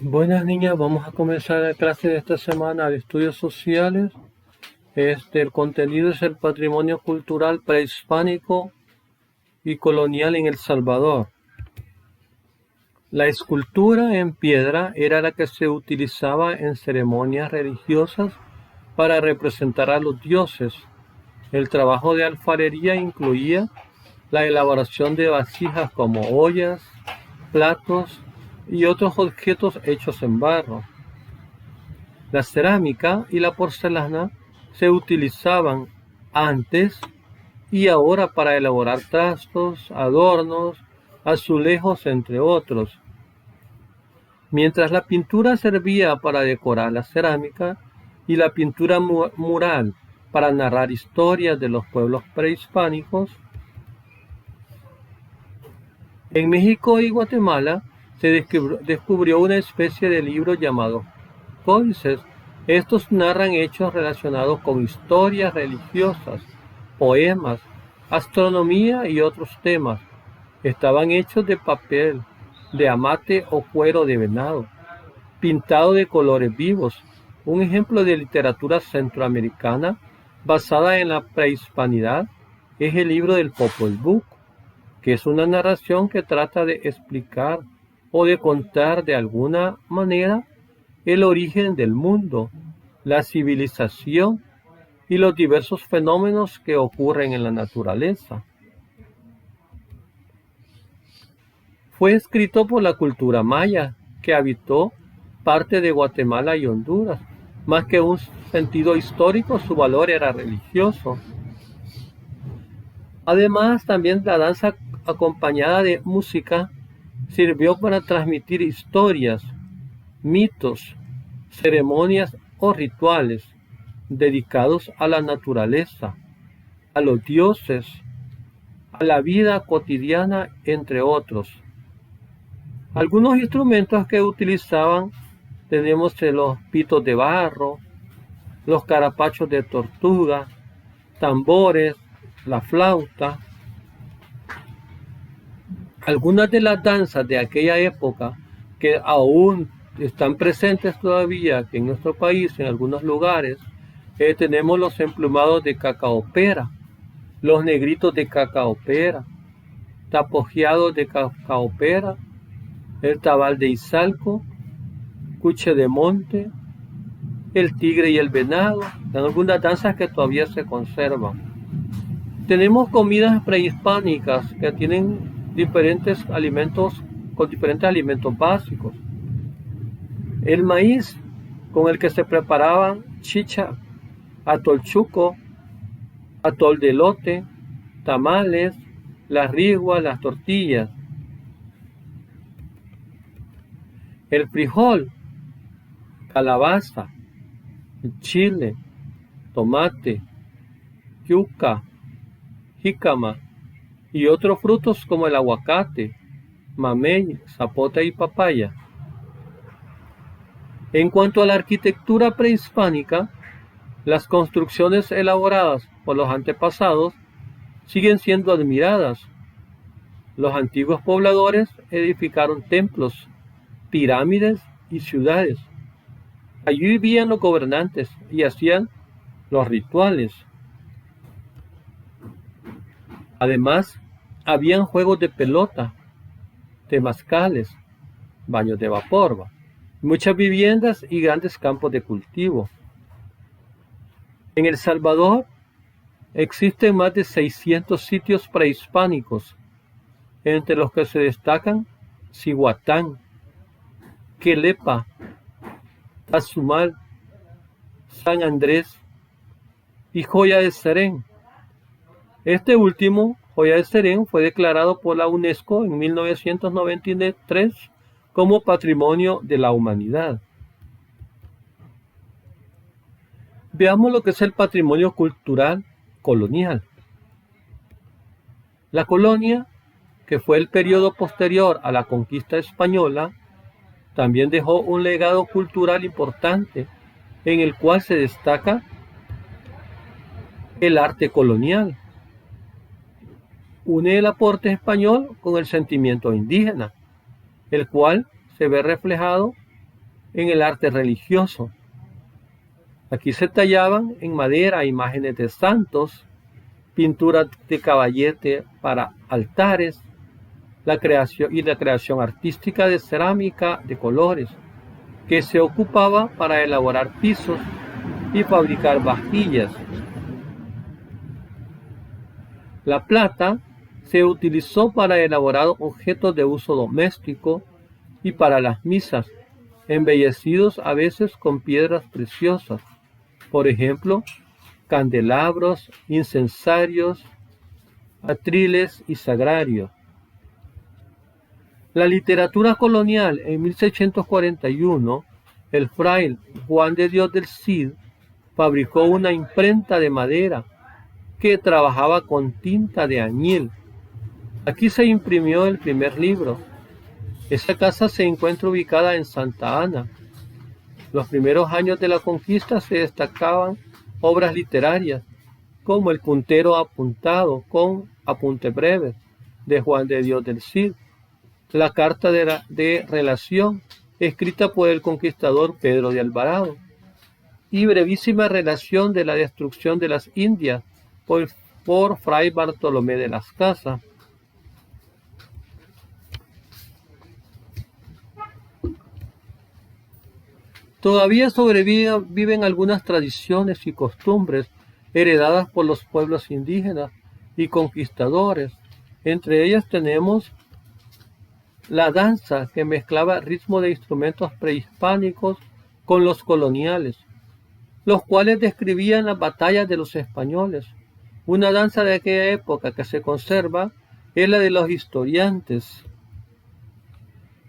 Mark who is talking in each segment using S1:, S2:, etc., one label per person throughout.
S1: Buenas niñas, vamos a comenzar la clase de esta semana de estudios sociales. El contenido es el patrimonio cultural prehispánico y colonial en El Salvador. La escultura en piedra era la que se utilizaba en ceremonias religiosas para representar a los dioses. El trabajo de alfarería incluía la elaboración de vasijas como ollas, platos y otros objetos hechos en barro. La cerámica y la porcelana se utilizaban antes y ahora para elaborar trastos, adornos, azulejos, entre otros. Mientras la pintura servía para decorar la cerámica y la pintura mural para narrar historias de los pueblos prehispánicos, en México y Guatemala se descubrió una especie de libro llamado códices. Estos narran hechos relacionados con historias religiosas, poemas, astronomía y otros temas. Estaban hechos de papel, de amate o cuero de venado, pintado de colores vivos. Un ejemplo de literatura centroamericana basada en la prehispanidad es el libro del Popol Vuh, que es una narración que trata de explicar o de contar de alguna manera el origen del mundo, la civilización y los diversos fenómenos que ocurren en la naturaleza. Fue escrito por la cultura maya, que habitó parte de Guatemala y Honduras. Más que un sentido histórico, su valor era religioso. Además, también la danza acompañada de música sirvió para transmitir historias, mitos, ceremonias o rituales dedicados a la naturaleza, a los dioses, a la vida cotidiana, entre otros. Algunos instrumentos que utilizaban tenemos los pitos de barro, los carapachos de tortuga, tambores, la flauta. Algunas de las danzas de aquella época que aún están presentes todavía en nuestro país, en algunos lugares, tenemos los emplumados de cacaopera, los negritos de cacaopera, tapojeados de cacaopera, el tabal de Izalco, cuche de monte, el tigre y el venado, son algunas danzas que todavía se conservan. Tenemos comidas prehispánicas que tienen diferentes alimentos, con diferentes alimentos básicos. El maíz con el que se preparaban chicha, atolchuco, atol de elote, tamales, las riguas, las tortillas. El frijol, calabaza, chile, tomate, yuca, jícama y otros frutos como el aguacate, mamey, zapote y papaya. En cuanto a la arquitectura prehispánica, las construcciones elaboradas por los antepasados siguen siendo admiradas. Los antiguos pobladores edificaron templos, pirámides y ciudades. Allí vivían los gobernantes y hacían los rituales. Además, habían juegos de pelota, temazcales, baños de vapor, muchas viviendas y grandes campos de cultivo. En El Salvador existen más de 600 sitios prehispánicos, entre los que se destacan Cihuatán, Quelepa, Tazumal, San Andrés y Joya de Serén. Este último, Joya de Serén, fue declarado por la UNESCO en 1993 como Patrimonio de la Humanidad. Veamos lo que es el patrimonio cultural colonial. La colonia, que fue el periodo posterior a la conquista española, también dejó un legado cultural importante en el cual se destaca el arte colonial. Une el aporte español con el sentimiento indígena, el cual se ve reflejado en el arte religioso. Aquí se tallaban en madera imágenes de santos, pinturas de caballete para altares, la creación artística de cerámica de colores, que se ocupaba para elaborar pisos y fabricar vajillas. La plata se utilizó para elaborar objetos de uso doméstico y para las misas, embellecidos a veces con piedras preciosas, por ejemplo, candelabros, incensarios, atriles y sagrarios. La literatura colonial en 1641, el fraile Juan de Dios del Cid fabricó una imprenta de madera que trabajaba con tinta de añil. Aquí se imprimió el primer libro. Esa casa se encuentra ubicada en Santa Ana. Los primeros años de la conquista se destacaban obras literarias, como El puntero apuntado con apunte breve de Juan de Dios del Cid, la carta de relación escrita por el conquistador Pedro de Alvarado, y brevísima relación de la destrucción de las Indias por Fray Bartolomé de las Casas. Todavía sobreviven algunas tradiciones y costumbres heredadas por los pueblos indígenas y conquistadores. Entre ellas tenemos la danza, que mezclaba ritmo de instrumentos prehispánicos con los coloniales, los cuales describían las batallas de los españoles. Una danza de aquella época que se conserva es la de los historiantes.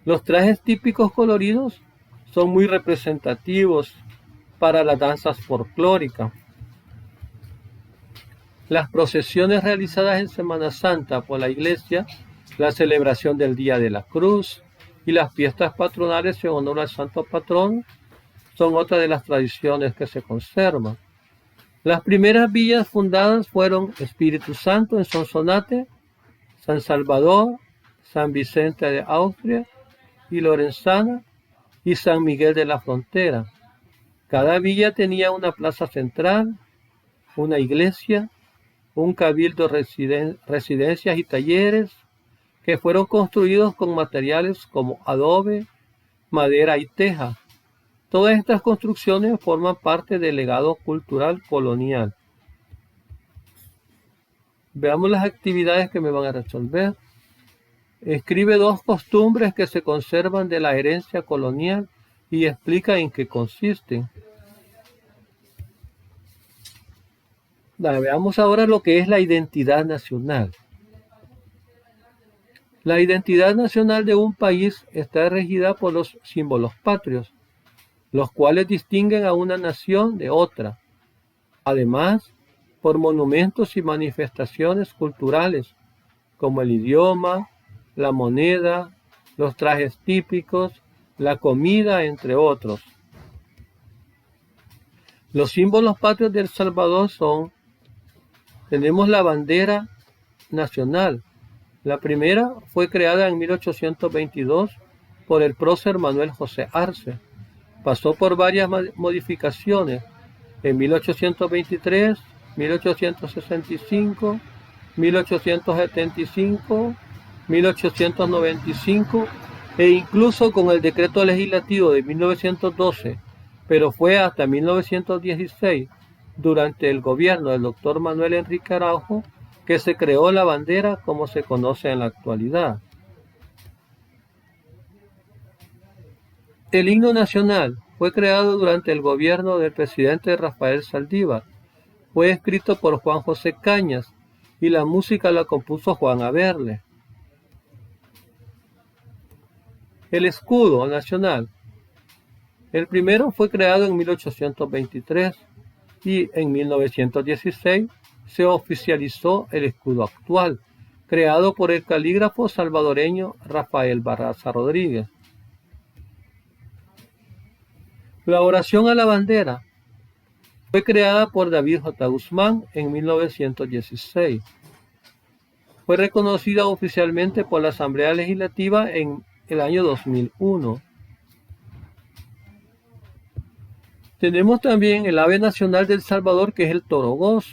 S1: Los trajes típicos coloridos son muy representativos para las danzas folclóricas. Las procesiones realizadas en Semana Santa por la iglesia, la celebración del Día de la Cruz y las fiestas patronales en honor al santo patrón son otra de las tradiciones que se conservan. Las primeras villas fundadas fueron Espíritu Santo en Sonsonate, San Salvador, San Vicente de Austria y Lorenzana, y San Miguel de la Frontera. Cada villa tenía una plaza central, una iglesia, un cabildo, residencias y talleres que fueron construidos con materiales como adobe, madera y teja. Todas estas construcciones forman parte del legado cultural colonial. Veamos las actividades que me van a resolver. Escribe 2 costumbres que se conservan de la herencia colonial y explica en qué consisten. Veamos ahora lo que es la identidad nacional. La identidad nacional de un país está regida por los símbolos patrios, los cuales distinguen a una nación de otra. Además, por monumentos y manifestaciones culturales, como el idioma, la moneda, los trajes típicos, la comida, entre otros. Los símbolos patrios de El Salvador tenemos la bandera nacional. La primera fue creada en 1822 por el prócer Manuel José Arce. Pasó por varias modificaciones en 1823, 1865, 1875, 1895 e incluso con el decreto legislativo de 1912, pero fue hasta 1916, durante el gobierno del doctor Manuel Enrique Araujo, que se creó la bandera como se conoce en la actualidad. El himno nacional fue creado durante el gobierno del presidente Rafael Saldívar. Fue escrito por Juan José Cañas y la música la compuso Juan Aberle. El escudo nacional. El primero fue creado en 1823 y en 1916 se oficializó el escudo actual, creado por el calígrafo salvadoreño Rafael Barraza Rodríguez. La oración a la bandera fue creada por David J. Guzmán en 1916. Fue reconocida oficialmente por la Asamblea Legislativa en el año 2001. Tenemos también el ave nacional de El Salvador, que es el toro goz.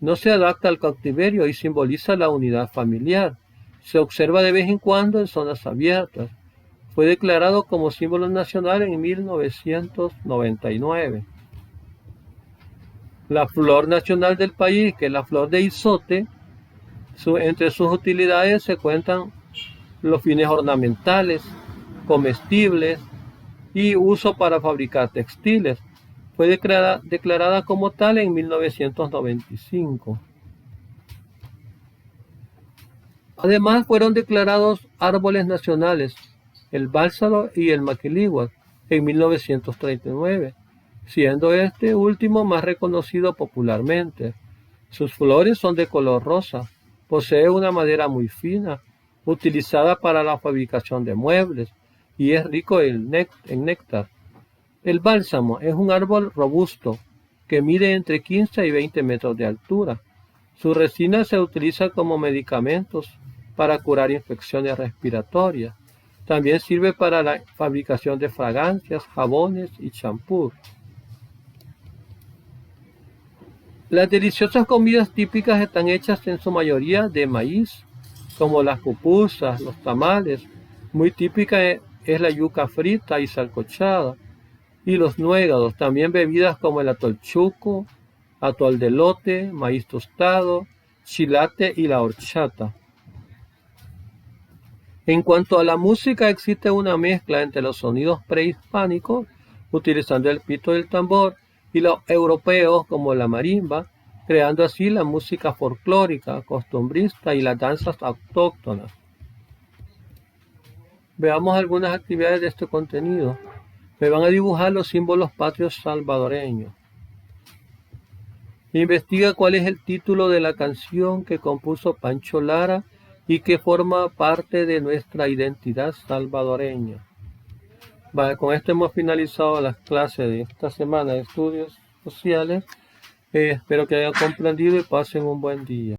S1: No se adapta al cautiverio y simboliza la unidad familiar. Se observa de vez en cuando en zonas abiertas. Fue declarado como símbolo nacional en 1999. La flor nacional del país, que es la flor de izote, entre sus utilidades se cuentan los fines ornamentales, comestibles y uso para fabricar textiles. Fue declarada como tal en 1995. Además, fueron declarados árboles nacionales el bálsamo y el maquiligua en 1939, siendo este último más reconocido popularmente. Sus flores son de color rosa, posee una madera muy fina, utilizada para la fabricación de muebles, y es rico en néctar. El bálsamo es un árbol robusto que mide entre 15 y 20 metros de altura. Su resina se utiliza como medicamentos para curar infecciones respiratorias. También sirve para la fabricación de fragancias, jabones y champús. Las deliciosas comidas típicas están hechas en su mayoría de maíz, como las pupusas, los tamales. Muy típica es la yuca frita y salcochada, y los nuegados, también bebidas como el atol chuco, atol de elote, maíz tostado, chilate y la horchata. En cuanto a la música, existe una mezcla entre los sonidos prehispánicos, utilizando el pito del tambor, y los europeos como la marimba, creando así la música folclórica, costumbrista y las danzas autóctonas. Veamos algunas actividades de este contenido. Me van a dibujar los símbolos patrios salvadoreños. Investiga cuál es el título de la canción que compuso Pancho Lara y que forma parte de nuestra identidad salvadoreña. Vale, con esto hemos finalizado las clases de esta semana de estudios sociales. Espero que hayan comprendido y pasen un buen día.